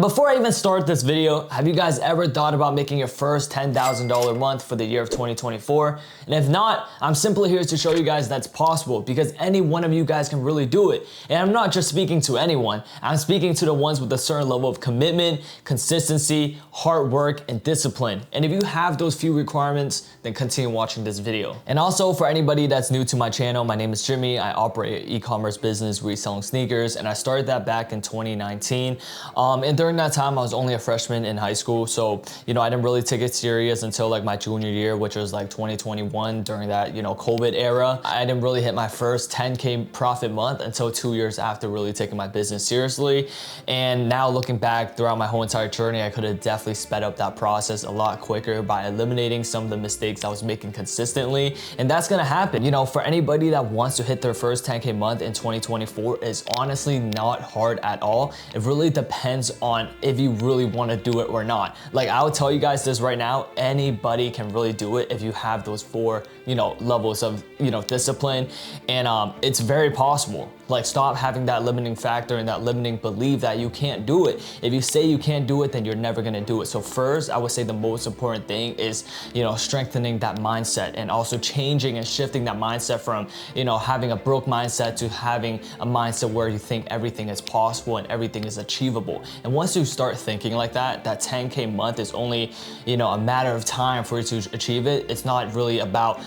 Before I even start this video, have you guys ever thought about making your first $10,000 month for the year of 2024? And if not, I'm simply here to show you guys that's possible because any one of you guys can really do it. And I'm not just speaking to anyone, I'm speaking to the ones with a certain level of commitment, consistency, hard work, and discipline. And if you have those few requirements, then continue watching this video. And also for anybody that's new to my channel, my name is Jimmy. I operate an e-commerce business reselling sneakers, and I started that back in 2019. And during that time, I was only a freshman in high school. So, I didn't really take it serious until like my junior year, which was like 2021 during that, COVID era. I didn't really hit my first 10K profit month until 2 years after really taking my business seriously. And now looking back throughout my whole entire journey, I could have definitely sped up that process a lot quicker by eliminating some of the mistakes I was making consistently. And that's gonna happen. For anybody that wants to hit their first 10K month in 2024, is honestly not hard at all. It really depends on if you really want to do it or not. Like, I would tell you guys this right now, anybody can really do it if you have those four, levels of, discipline, and it's very possible. Like, stop having that limiting factor and that limiting belief that you can't do it. If you say you can't do it, then you're never gonna do it. So first, I would say the most important thing is, strengthening that mindset and also changing and shifting that mindset from, having a broke mindset to having a mindset where you think everything is possible and everything is achievable. And once you start thinking like that, that 10K month is only, a matter of time for you to achieve it. It's not really about,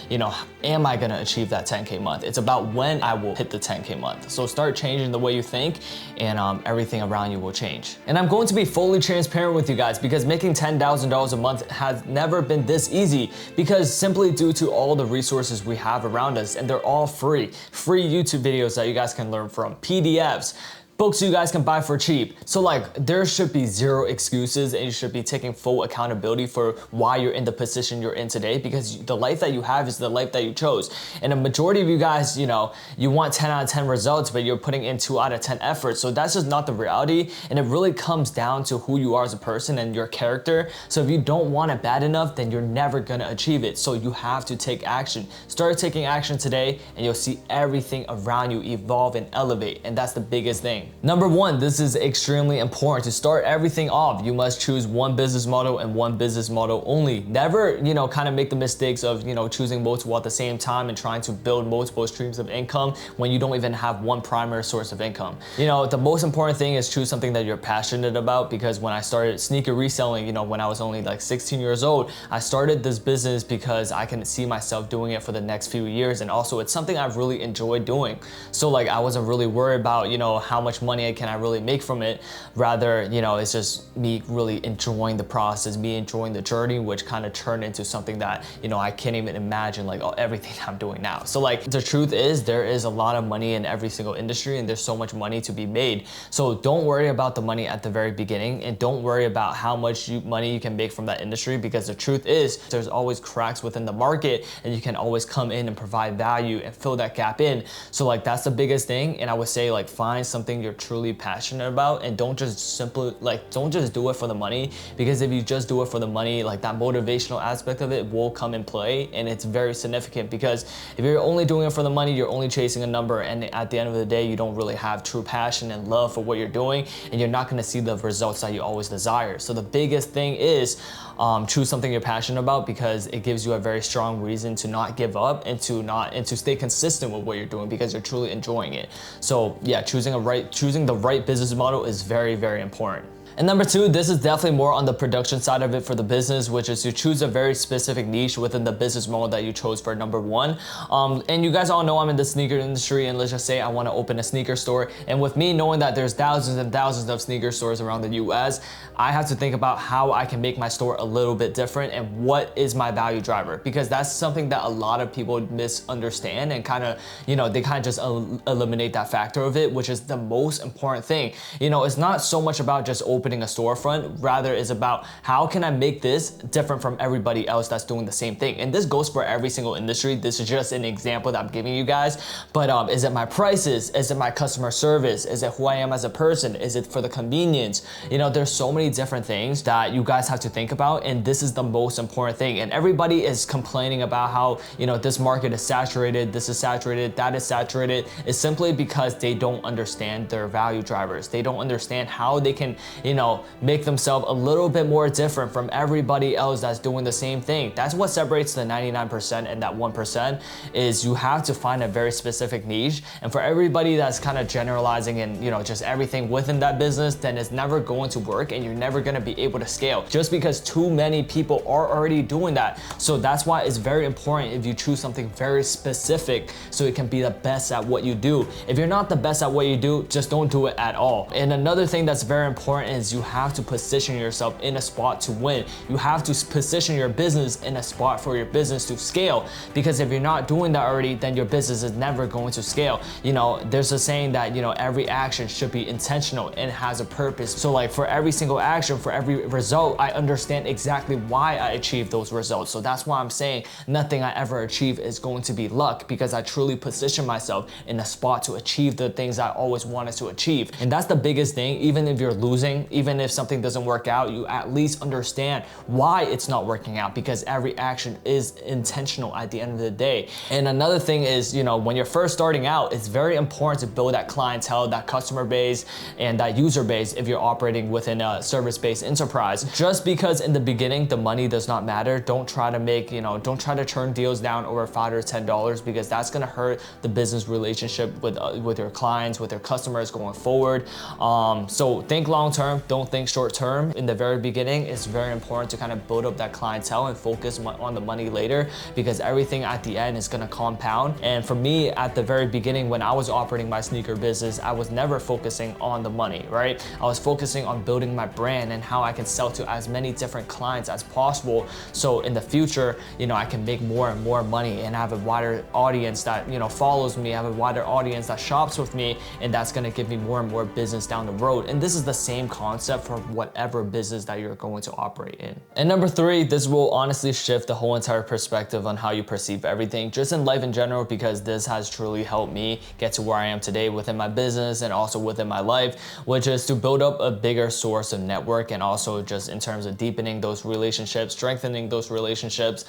am I gonna achieve that 10K month? It's about when I will hit the 10K month. So start changing the way you think, and everything around you will change. And I'm going to be fully transparent with you guys because making $10,000 a month has never been this easy, because simply due to all the resources we have around us, and they're all free YouTube videos that you guys can learn from, PDFs, books you guys can buy for cheap. So like, there should be zero excuses, and you should be taking full accountability for why you're in the position you're in today, because the life that you have is the life that you chose. And a majority of you guys, you want 10 out of 10 results, but you're putting in 2 out of 10 efforts. So that's just not the reality. And it really comes down to who you are as a person and your character. So if you don't want it bad enough, then you're never gonna achieve it. So you have to take action. Start taking action today, and you'll see everything around you evolve and elevate. And that's the biggest thing. Number one, this is extremely important. To start everything off, you must choose one business model and one business model only. Never, kind of make the mistakes of, choosing multiple at the same time and trying to build multiple streams of income when you don't even have one primary source of income. The most important thing is choose something that you're passionate about, because when I started sneaker reselling, when I was only like 16 years old, I started this business because I can see myself doing it for the next few years. And also it's something I've really enjoyed doing. So like, I wasn't really worried about, how much money can I really make from it. Rather, it's just me really enjoying the process, me enjoying the journey, which kind of turned into something that, I can't even imagine, like, everything I'm doing now. So like, the truth is, there is a lot of money in every single industry, and there's so much money to be made. So don't worry about the money at the very beginning, and don't worry about how much money you can make from that industry, because the truth is, there's always cracks within the market, and you can always come in and provide value and fill that gap in. So like, that's the biggest thing. And I would say, like, find something you're truly passionate about, and don't just don't just do it for the money, because if you just do it for the money, like, that motivational aspect of it will come in play, and it's very significant. Because if you're only doing it for the money, you're only chasing a number, and at the end of the day, you don't really have true passion and love for what you're doing, and you're not going to see the results that you always desire. So the biggest thing is choose something you're passionate about, because it gives you a very strong reason to not give up and to stay consistent with what you're doing, because you're truly enjoying it. So yeah, choosing the right business model is very, very important. And number two, this is definitely more on the production side of it for the business, which is to choose a very specific niche within the business model that you chose for number one. And you guys all know I'm in the sneaker industry, and let's just say I want to open a sneaker store. And with me knowing that there's thousands and thousands of sneaker stores around the US, I have to think about how I can make my store a little bit different and what is my value driver, because that's something that a lot of people misunderstand and kind of, they kind of just eliminate that factor of it, which is the most important thing. It's not so much about just opening a storefront, rather is about how can I make this different from everybody else that's doing the same thing. And this goes for every single industry. This is just an example that I'm giving you guys, but is it my prices? Is it my customer service? Is it who I am as a person? Is it for the convenience? There's so many different things that you guys have to think about, and this is the most important thing. And everybody is complaining about how, this market is saturated, this is saturated, that is saturated. It's simply because they don't understand their value drivers. They don't understand how they can, make themselves a little bit more different from everybody else that's doing the same thing. That's what separates the 99% and that 1%, is you have to find a very specific niche. And for everybody that's kind of generalizing and just everything within that business, then it's never going to work and you're never going to be able to scale just because too many people are already doing that. So that's why it's very important if you choose something very specific so it can be the best at what you do. If you're not the best at what you do, just don't do it at all. And another thing that's very important is you have to position yourself in a spot to win. You have to position your business in a spot for your business to scale, because if you're not doing that already, then your business is never going to scale. There's a saying that every action should be intentional and has a purpose. So like for every single action, for every result, I understand exactly why I achieved those results. So that's why I'm saying nothing I ever achieve is going to be luck, because I truly position myself in a spot to achieve the things I always wanted to achieve. And that's the biggest thing. Even if you're losing, even if something doesn't work out, you at least understand why it's not working out, because every action is intentional at the end of the day. And another thing is, when you're first starting out, it's very important to build that clientele, that customer base, and that user base if you're operating within a service-based enterprise. Just because in the beginning the money does not matter, don't try to turn deals down over $5 or $10, because that's gonna hurt the business relationship with your clients, with your customers going forward. So think long term, don't think short term. In the very beginning, it's very important to kind of build up that clientele and focus on the money later, because everything at the end is gonna compound. And for me, at the very beginning, when I was operating my sneaker business, I was never focusing on the money, right? I was focusing on building my brand and how I can sell to as many different clients as possible. So in the future, I can make more and more money and have a wider audience that, follows me, have a wider audience that shops with me, and that's gonna give me more and more business down the road. And this is the same concept for whatever business that you're going to operate in. And number 3, this will honestly shift the whole entire perspective on how you perceive everything, just in life in general, because this has truly helped me get to where I am today within my business and also within my life, which is to build up a bigger source of network, and also just in terms of deepening those relationships, strengthening those relationships.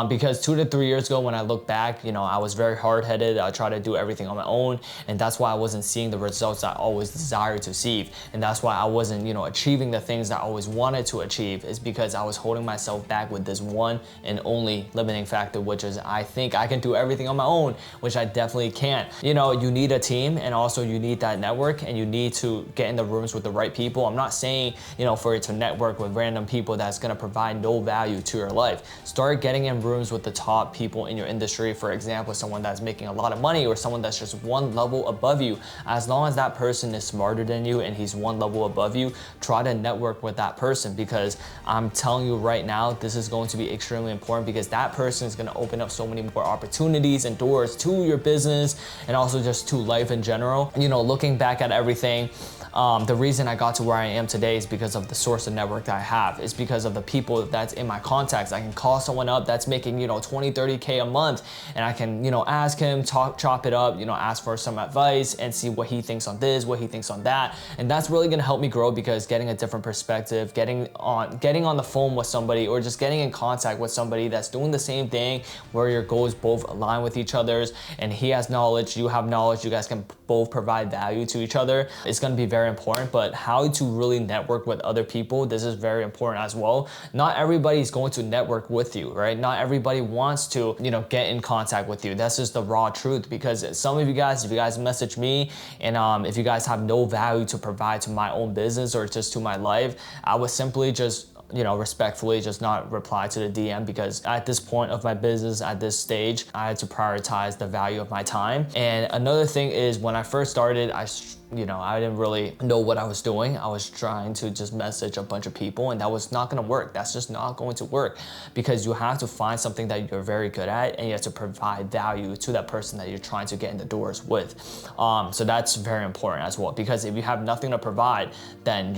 Because 2 to 3 years ago, when I look back, I was very hard-headed. I tried to do everything on my own, and that's why I wasn't seeing the results I always desired to see. And that's why I wasn't, achieving the things that I always wanted to achieve, is because I was holding myself back with this one and only limiting factor, which is I think I can do everything on my own, which I definitely can't. You need a team, and also you need that network, and you need to get in the rooms with the right people. I'm not saying, for you to network with random people that's gonna provide no value to your life. Start getting in rooms with the top people in your industry. For example, someone that's making a lot of money, or someone that's just one level above you. As long as that person is smarter than you and he's one level above you, try to network with that person, because I'm telling you right now, this is going to be extremely important, because that person is going to open up so many more opportunities and doors to your business, and also just to life in general. Looking back at everything, the reason I got to where I am today is because of the source of network that I have. It's because of the people that's in my contacts. I can call someone up that's making, 20, 30K a month, and I can, ask him, chop it up, ask for some advice and see what he thinks on this, what he thinks on that. And that's really gonna help me grow, because getting a different perspective, getting on the phone with somebody, or just getting in contact with somebody that's doing the same thing, where your goals both align with each other's, and he has knowledge, you have knowledge, you guys can both provide value to each other. It's gonna be very important. But how to really network with other people, this is very important as well. Not everybody's going to network with you, right? Not everybody wants to, get in contact with you. That's just the raw truth, because some of you guys, if you guys message me, and if you guys have no value to provide to my own business or just to my life, I would simply just respectfully just not reply to the DM, because at this point of my business, at this stage, I had to prioritize the value of my time. And another thing is, when I first started, I didn't really know what I was doing. I was trying to just message a bunch of people, and that was not gonna work. That's just not going to work, because you have to find something that you're very good at, and you have to provide value to that person that you're trying to get in the doors with. So that's very important as well, because if you have nothing to provide, then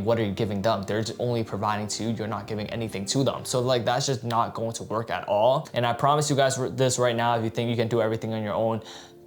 what are you giving them? They're only providing to you, you're not giving anything to them. So that's just not going to work at all. And I promise you guys this right now, if you think you can do everything on your own,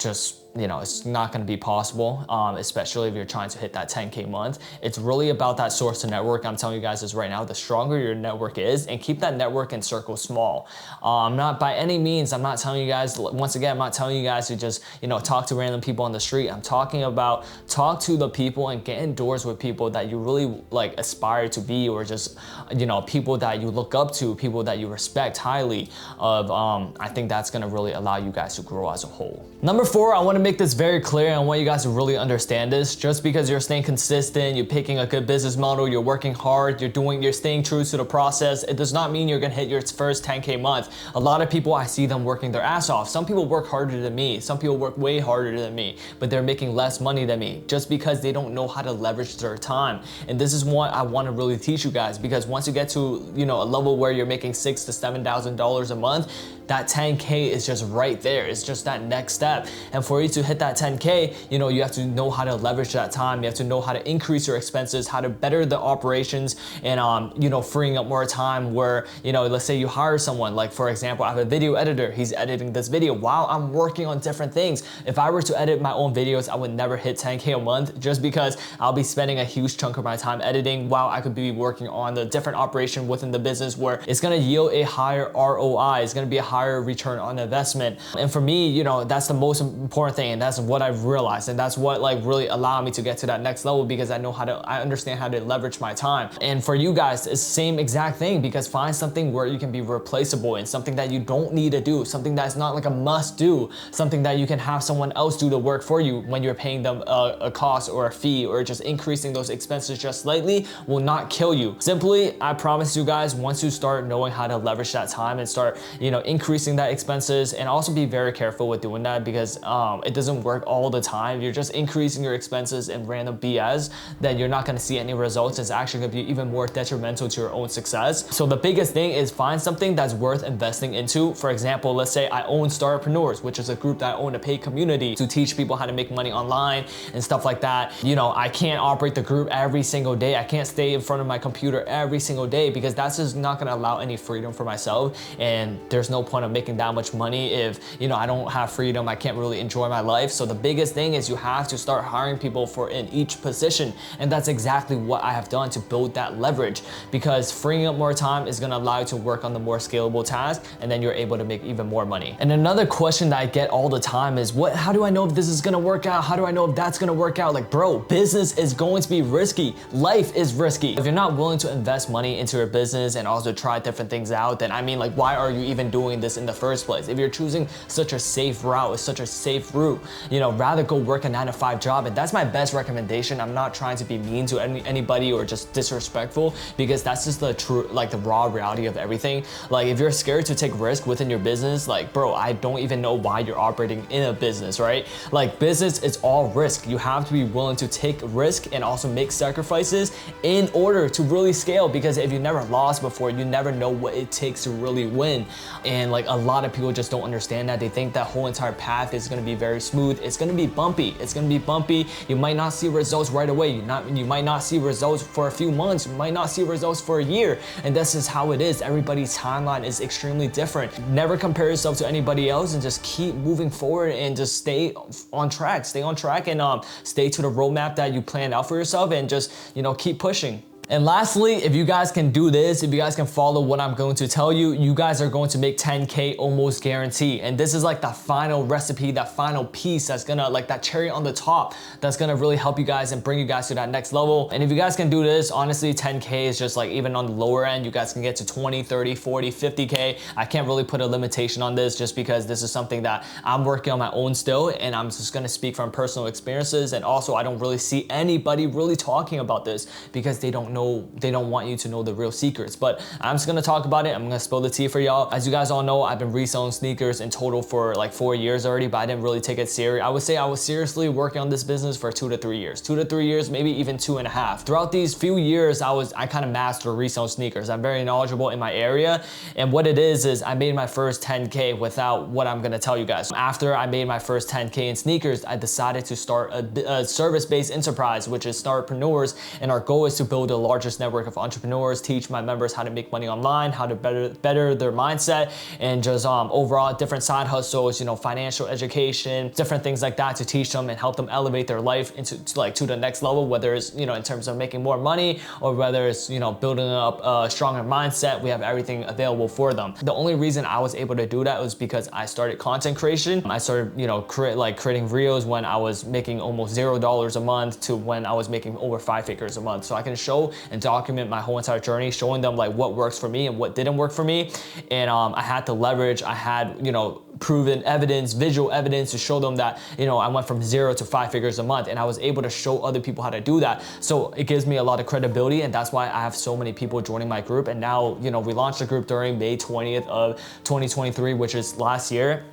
just, you know, it's not going to be possible, especially if you're trying to hit that 10K month. It's really about that source of network. I'm telling you guys this right now, the stronger your network is, and keep that network and circle small. Not by any means, I'm not telling you guys, once again, I'm not telling you guys to just, you know, talk to random people on the street. I'm talking about talk to the people and get indoors with people that you really like aspire to be, or just, you know, people that you look up to, people that you respect highly of. I think that's going to really allow you guys to grow as a whole. Number 4, I want to make this very clear, and I want you guys to really understand this. Just because you're staying consistent, you're picking a good business model, you're working hard, you're staying true to the process, it does not mean you're gonna hit your first 10K month. A lot of people, I see them working their ass off. Some people work harder than me. Some people work way harder than me, but they're making less money than me just because they don't know how to leverage their time. And this is what I want to really teach you guys, because once you get to, you know, a level where you're making $6,000 to $7,000 a month, that 10K is just right there. It's just that next step. And for you to hit that 10K, you know, you have to know how to leverage that time. You have to know how to increase your expenses, how to better the operations, and you know, freeing up more time where, you know, let's say you hire someone, like for example, I have a video editor, he's editing this video while I'm working on different things. If I were to edit my own videos, I would never hit 10K a month, just because I'll be spending a huge chunk of my time editing while I could be working on the different operation within the business where it's gonna yield a higher ROI. It's gonna be a higher return on investment. And for me, you know, that's the most important thing, and that's what I've realized, and that's what like really allowed me to get to that next level, because I understand how to leverage my time. And for you guys, it's the same exact thing, because find something where you can be replaceable and something that you don't need to do, something that's not like a must do, something that you can have someone else do the work for you when you're paying them a cost or a fee, or just increasing those expenses just slightly will not kill you. Simply, I promise you guys, once you start knowing how to leverage that time and start, you know, increasing that expenses, and also be very careful with doing that, because it doesn't work all the time. You're just increasing your expenses in random BS, then you're not going to see any results. It's actually going to be even more detrimental to your own success. So the biggest thing is find something that's worth investing into. For example, let's say I own Startpreneurs, which is a group that I own, a paid community to teach people how to make money online and stuff like that. You know, I can't operate the group every single day. I can't stay in front of my computer every single day, because that's just not going to allow any freedom for myself. And there's no point of making that much money if, you know, I don't have freedom. I can't really enjoy my life. So the biggest thing is you have to start hiring people for in each position. And that's exactly what I have done to build that leverage, because freeing up more time is going to allow you to work on the more scalable tasks, and then you're able to make even more money. And another question that I get all the time is, how do I know if this is going to work out? How do I know if that's going to work out? Like, bro, business is going to be risky. Life is risky. If you're not willing to invest money into your business and also try different things out, then I mean, like, why are you even doing this in the first place? If you're choosing such a safe route, such a safe route, you know, rather go work a 9-to-5 job. And that's my best recommendation. I'm not trying to be mean to anybody or just disrespectful, because that's just the true, like the raw reality of everything. Like, if you're scared to take risk within your business, like, bro, I don't even know why you're operating in a business, right? Like, business is all risk. You have to be willing to take risk and also make sacrifices in order to really scale, because if you never lost before, you never know what it takes to really win. And like, a lot of people just don't understand that. They think that whole entire path is going to be very smooth. It's going to be bumpy. It's going to be bumpy. You might not see results right away. You might not see results for a few months. You might not see results for a year. And this is how it is. Everybody's timeline is extremely different. Never compare yourself to anybody else, and just keep moving forward and just stay on track. Stay on track and stay to the roadmap that you planned out for yourself, and just, you know, keep pushing. And lastly, if you guys can do this, if you guys can follow what I'm going to tell you, you guys are going to make 10K almost guaranteed. And this is like the final recipe, that final piece that's gonna, like that cherry on the top, that's gonna really help you guys and bring you guys to that next level. And if you guys can do this, honestly, 10K is just like even on the lower end. You guys can get to 20, 30, 40, 50K. I can't really put a limitation on this, just because this is something that I'm working on my own still, and I'm just gonna speak from personal experiences. And also, I don't really see anybody really talking about this, because they don't want you to know the real secrets. But I'm just gonna talk about it. I'm gonna spill the tea for y'all. As you guys all know, I've been reselling sneakers in total for like 4 years already, but I didn't really take it serious. I would say I was seriously working on this business for 2 to 3 years. 2 to 3 years, maybe even 2.5. Throughout these few years, I kind of mastered reselling sneakers. I'm very knowledgeable in my area. And what it is I made my first 10K without what I'm gonna tell you guys. After I made my first 10K in sneakers, I decided to start a service-based enterprise, which is Startpreneurs. And our goal is to build a largest network of entrepreneurs, teach my members how to make money online, how to better their mindset, and just overall different side hustles, you know, financial education, different things like that to teach them and help them elevate their life to the next level, whether it's, you know, in terms of making more money or whether it's, you know, building up a stronger mindset. We have everything available for them. The only reason I was able to do that was because I started content creation. I started, you know, creating reels when I was making almost $0 a month to when I was making over 5 figures a month. So I can show and document my whole entire journey, showing them like what works for me and what didn't work for me. And I had to leverage, I had, you know, proven evidence, visual evidence to show them that, you know, I went from 0 to 5 figures a month, and I was able to show other people how to do that. So it gives me a lot of credibility, and that's why I have so many people joining my group. And now, you know, we launched the group during May 20th of 2023, which is last year.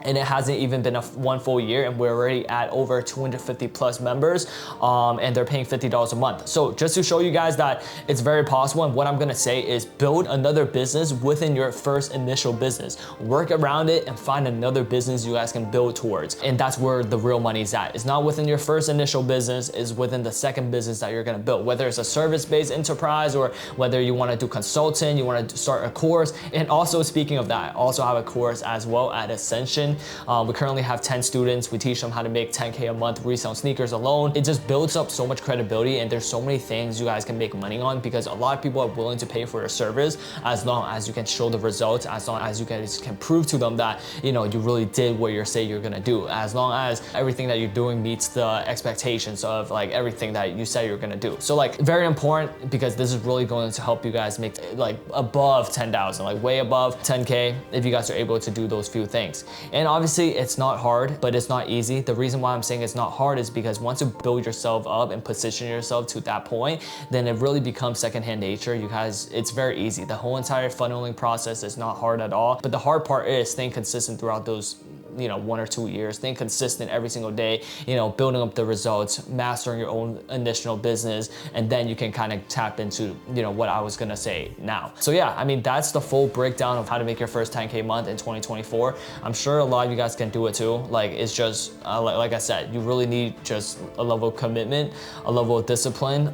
And it hasn't even been one full year, and we're already at over 250 plus members, and they're paying $50 a month. So just to show you guys that it's very possible, and what I'm gonna say is build another business within your first initial business. Work around it and find another business you guys can build towards. And that's where the real money is at. It's not within your first initial business, it's within the second business that you're gonna build. Whether it's a service-based enterprise or whether you wanna do consulting, you wanna start a course. And also, speaking of that, I also have a course as well at Ascension. We currently have 10 students. We teach them how to make 10K a month reselling sneakers alone. It just builds up so much credibility, and there's so many things you guys can make money on, because a lot of people are willing to pay for your service as long as you can show the results, as long as you guys can prove to them that, you know, you really did what you say you're gonna do, as long as everything that you're doing meets the expectations of like everything that you said you're gonna do. So like, very important, because this is really going to help you guys make like above 10,000, like way above 10K, if you guys are able to do those few things. And obviously it's not hard, but it's not easy. The reason why I'm saying it's not hard is because once you build yourself up and position yourself to that point, then it really becomes secondhand nature. You guys, it's very easy. The whole entire funneling process is not hard at all. But the hard part is staying consistent throughout those, you know, 1 or 2 years, staying consistent every single day, you know, building up the results, mastering your own initial business, and then you can kind of tap into, you know, what I was gonna say now. So yeah, I mean, that's the full breakdown of how to make your first 10K month in 2024. I'm sure a lot of you guys can do it too. Like, it's just, like I said, you really need just a level of commitment, a level of discipline,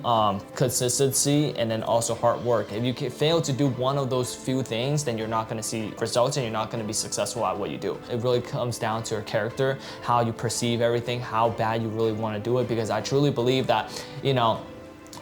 consistency, and then also hard work. If you can fail to do one of those few things, then you're not gonna see results and you're not gonna be successful at what you do. It really comes down to your character, how you perceive everything, how bad you really want to do it, because I truly believe that, you know,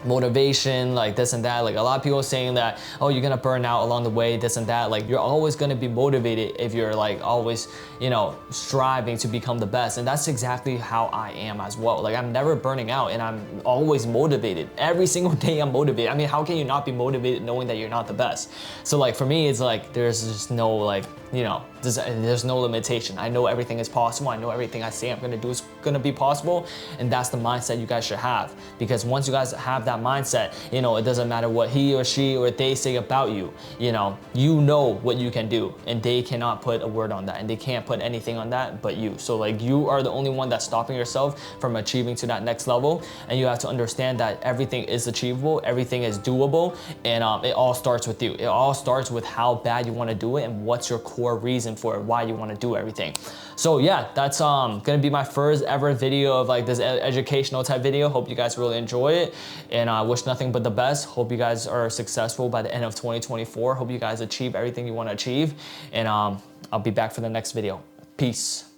motivation, like this and that, like a lot of people saying that, oh, you're gonna burn out along the way, this and that. Like, you're always gonna be motivated if you're like always, you know, striving to become the best. And that's exactly how I am as well. Like, I'm never burning out, and I'm always motivated. Every single day I'm motivated. I mean, how can you not be motivated knowing that you're not the best? So like, for me, it's like there's just no, like, you know, there's no limitation. I know everything is possible. I know everything I say I'm gonna do is gonna be possible. And that's the mindset you guys should have. Because once you guys have that mindset, you know, it doesn't matter what he or she or they say about you, you know what you can do. And they cannot put a word on that. And they can't put anything on that but you. So like, you are the only one that's stopping yourself from achieving to that next level. And you have to understand that everything is achievable. Everything is doable. And it all starts with you. It all starts with how bad you wanna do it and what's your core reason for why you want to do everything. So yeah, that's gonna be my first ever video of like this educational type video. Hope you guys really enjoy it, and I wish nothing but the best. Hope you guys are successful by the end of 2024. Hope you guys achieve everything you want to achieve, and I'll be back for the next video. Peace.